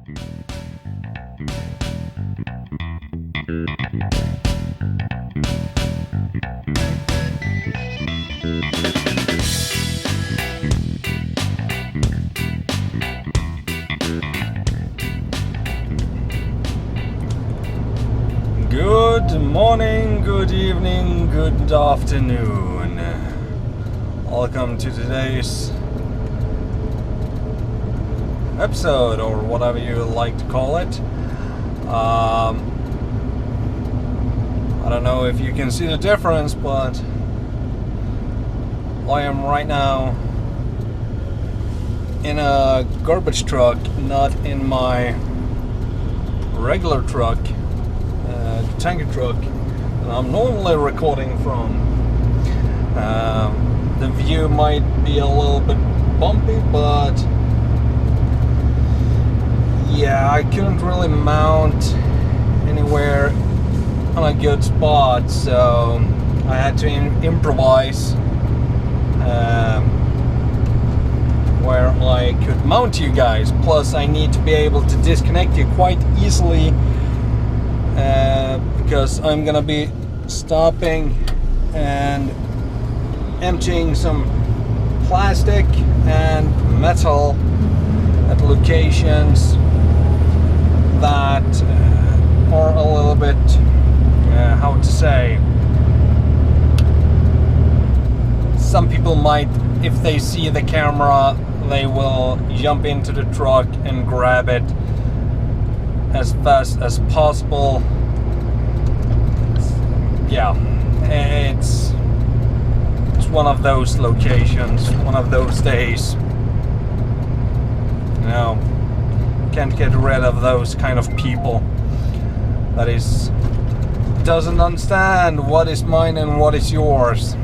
Good morning, good evening, good afternoon. Welcome to today's episode, or whatever you like to call it. I don't know if you can see the difference, but I am right now in a garbage truck, not in my regular truck, tanker truck that I'm normally recording from. The view might be a little bit bumpy, but yeah, I couldn't really mount anywhere on a good spot, so I had to improvise where I could mount you guys. Plus I need to be able to disconnect you quite easily, because I'm gonna be stopping and emptying some plastic and metal at locations that are a little bit, how to say, some people might, if they see the camera, they will jump into the truck and grab it as fast as possible. Yeah, it's one of those locations, one of those days. You know, can't get rid of those kind of people that doesn't understand what is mine and what is yours.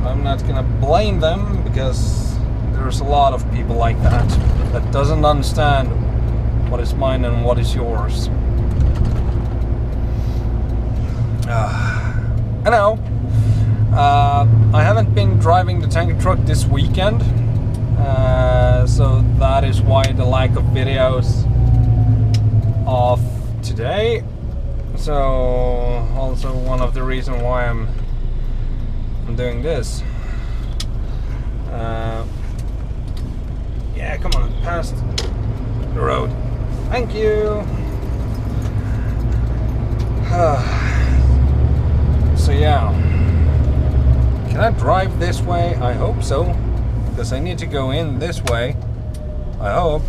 I'm not gonna blame them, because there's a lot of people like that doesn't understand what is mine and what is yours. I know. I haven't been driving the tanker truck this weekend, so that is why the lack of videos of today. So also one of the reasons why I'm doing this. Yeah, come on, past the road. Thank you. So yeah, can I drive this way? I hope so, because I need to go in this way. I hope.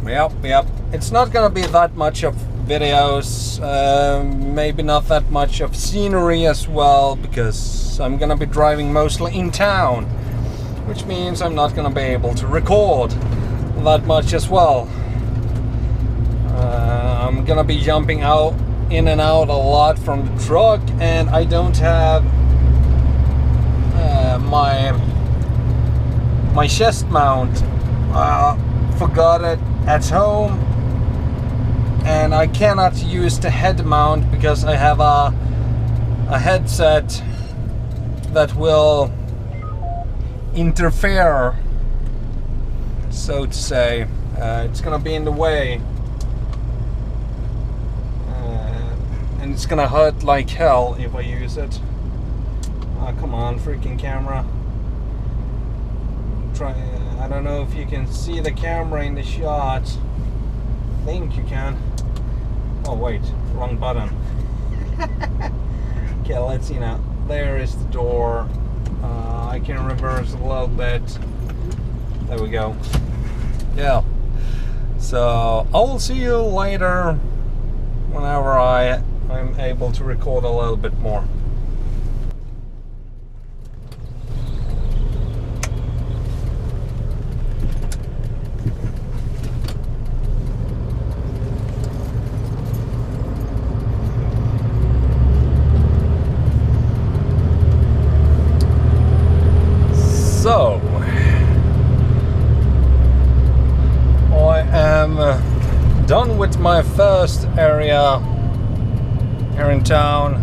Yep. It's not gonna be that much of videos, maybe not that much of scenery as well, because I'm gonna be driving mostly in town, which means I'm not gonna be able to record that much as well. I'm gonna be jumping in and out a lot from the truck, and I don't have my chest mount. Forgot it at home, and I cannot use the head mount because I have a headset that will interfere, so to say. It's gonna be in the way, and it's gonna hurt like hell if I use it. Oh, come on, freaking camera. I don't know if you can see the camera in the shot. I think you can. Oh wait, wrong button. Okay, let's see now. There is the door. I can reverse a little bit. There we go. Yeah. So I will see you later whenever I'm able to record a little bit more. So I am done with my first area here in town,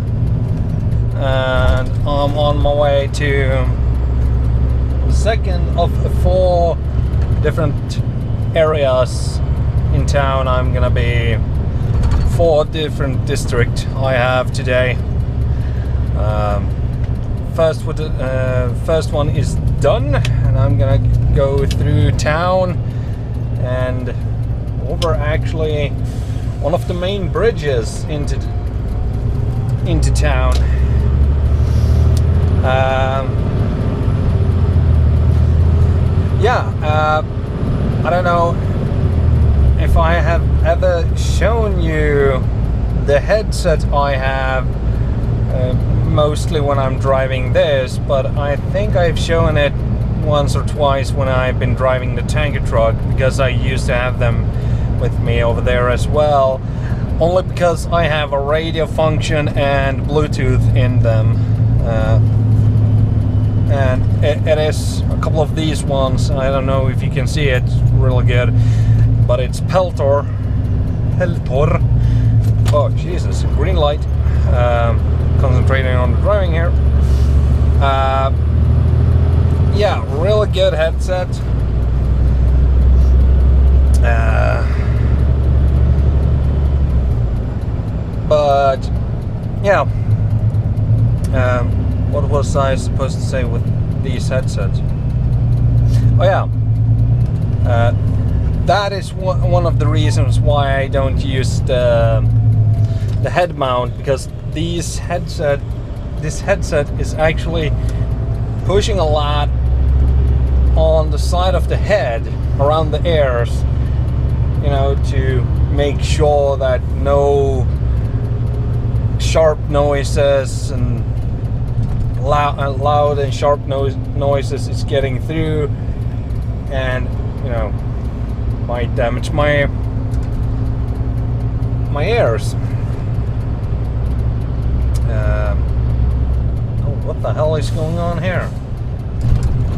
and I'm on my way to second of 4 different areas in town. I'm gonna be 4 different districts I have today. First one is done, and I'm gonna go through town and over actually one of the main bridges into town. I don't know if I have ever shown you the headset I have, mostly when I'm driving this, but I think I've shown it once or twice when I've been driving the tanker truck, because I used to have them with me over there as well, only because I have a radio function and Bluetooth in them. And it is a couple of these ones. I don't know if you can see it really good, but it's Peltor. Oh Jesus, green light. Concentrating on the driving here. Yeah, really good headset. But yeah, what was I supposed to say with these headsets? Oh yeah, that is one of the reasons why I don't use the head mount, because this headset is actually pushing a lot on the side of the head, around the ears, you know, to make sure that no sharp noises and loud and sharp noises is getting through, and you know, might damage my ears. Oh, what the hell is going on here?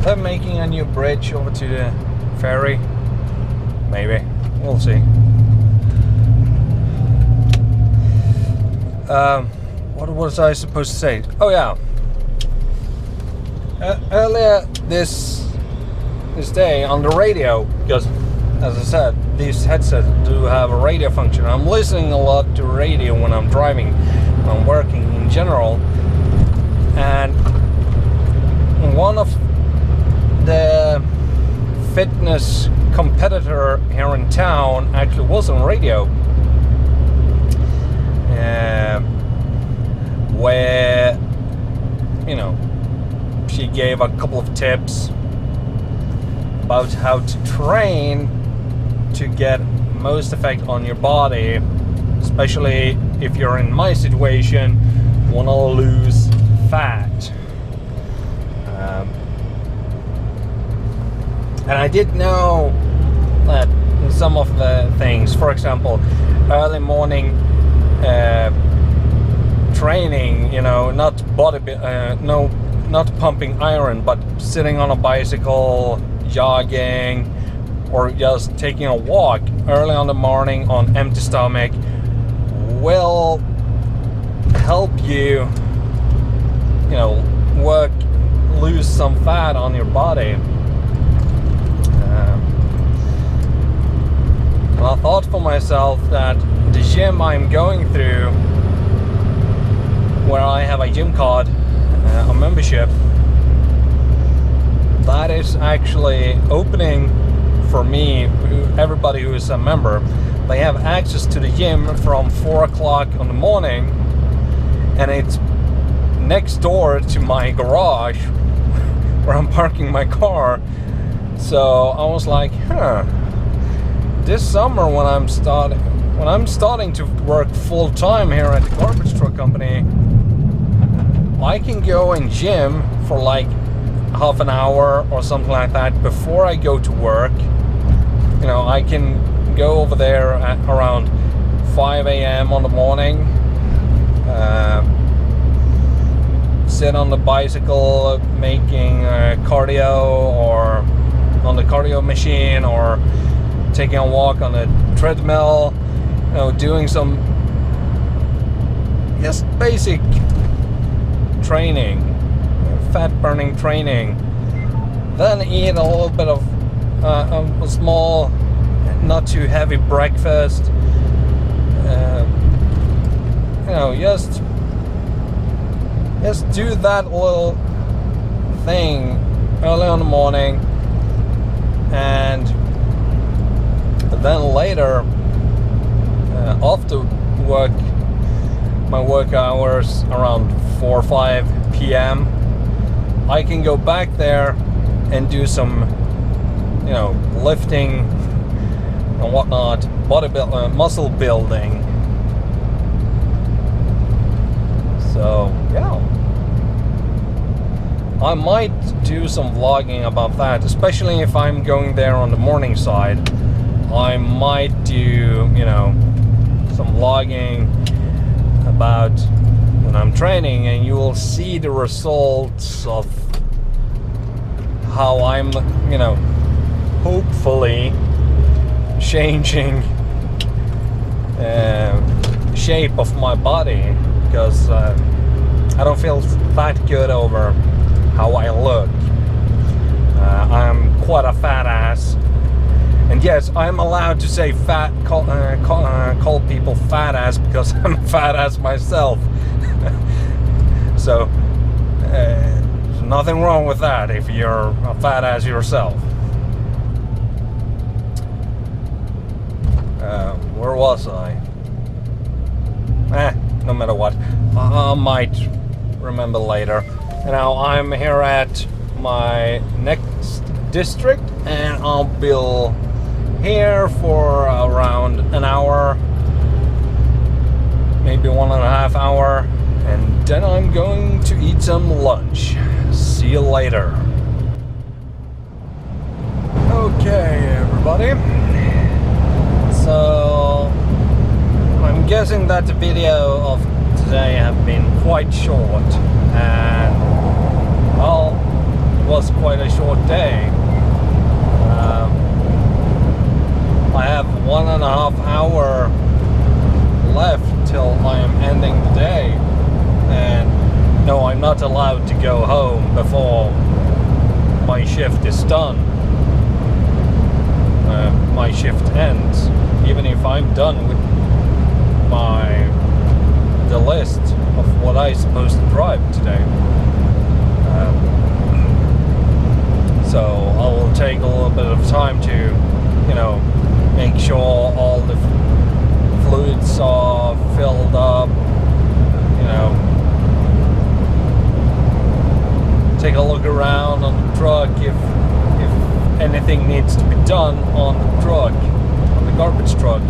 They're making a new bridge over to the ferry. Maybe. We'll see. What was I supposed to say? Oh yeah. Earlier this day on the radio, because as I said, these headsets do have a radio function. I'm listening a lot to radio when I'm driving, when I'm working in general, and one of the fitness competitor here in town actually was on radio, where, you know, she gave a couple of tips about how to train to get most effect on your body, especially if you're in my situation, want to lose fat. And I did know that some of the things, for example, early morning training, you know, not pumping iron, but sitting on a bicycle, jogging, or just taking a walk early on the morning on empty stomach will help you, you know, lose some fat on your body. And I thought for myself that the gym I'm going through, where I have a gym card, a membership, that is actually opening for me, everybody who is a member. They have access to the gym from 4 o'clock in the morning, and it's next door to my garage where I'm parking my car. So I was like, this summer when I'm starting to work full time here at the garbage truck company, I can go in gym for like half an hour or something like that before I go to work. You know, I can go over there at around 5 a.m. on the morning, sit on the bicycle making cardio, or on the cardio machine, or taking a walk on a treadmill, you know, doing some just basic training, fat burning training. then eat a little bit of a small, not too heavy breakfast. Just do that little thing early in the morning, and then later after work, my work hours around 4 or 5 p.m. I can go back there and do some lifting and whatnot, bodybuilding, muscle building. So yeah, I might do some vlogging about that, especially if I'm going there on the morning side. I might do some vlogging about when I'm training, and you will see the results of how I'm hopefully changing shape of my body, because I don't feel that good over how I look. I'm quite a fat ass, and yes, I'm allowed to say call people fat ass, because I'm a fat ass myself. So there's nothing wrong with that if you're a fat ass yourself. Where was I? No matter what, I might remember later. Now I'm here at my next district, and I'll be here for around an hour, maybe 1.5 hours, and then I'm going to eat some lunch. See you later. Okay, everybody. So I'm guessing that the video of today have been quite short, and well, it was quite a short day. I have 1.5 hours left till I am ending the day, and no, I'm not allowed to go home before my shift is done. My shift ends, even if I'm done with the list of what I'm supposed to drive today. So I will take a little bit of time to, make sure all the fluids are filled up, take a look around on the truck if anything needs to be done on the truck, on the garbage truck.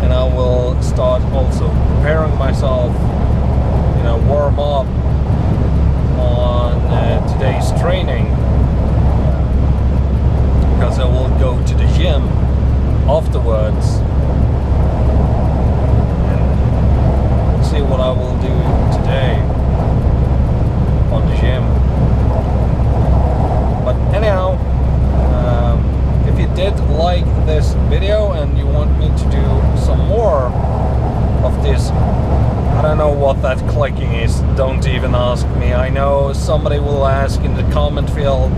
And I will start also preparing myself, warm up on today's training, because I will go to the gym afterwards and see what I will do today on the gym. But anyhow, if you did like this video and you want me to do some more of this, I don't know what that clicking is, don't even ask me. I know somebody will ask in the comment field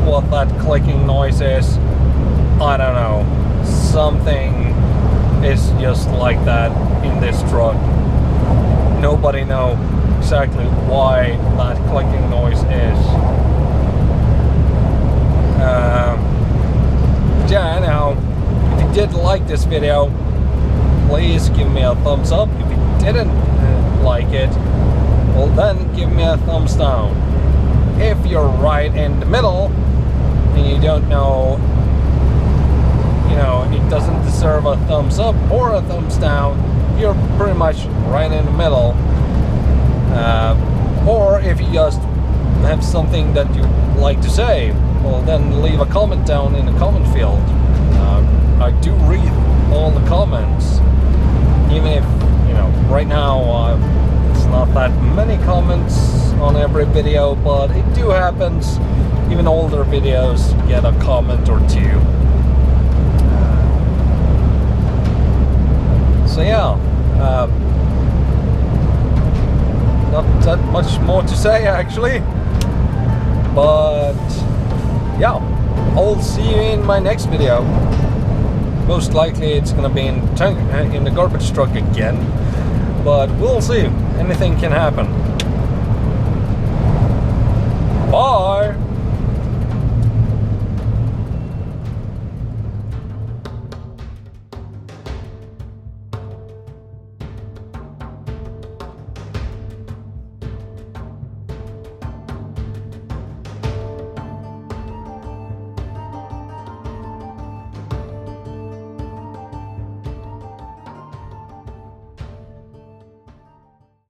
what that clicking noise is. I don't know, something is just like that in this truck. Nobody knows exactly why that clicking noise is. Yeah, anyhow, if you did like this video, please give me a thumbs up. If you didn't like it, well then give me a thumbs down. If you're right in the middle and you don't know, it doesn't deserve a thumbs up or a thumbs down, you're pretty much right in the middle. Or if you just have something that you'd like to say, well then leave a comment down in the comment field. I do read all the comments, even if right now it's not that many comments on every video, but it do happens. Even older videos get a comment or two. So yeah, that much more to say actually. But yeah, I'll see you in my next video. Most likely it's gonna be in the garbage truck again, but we'll see. Anything can happen. Bye!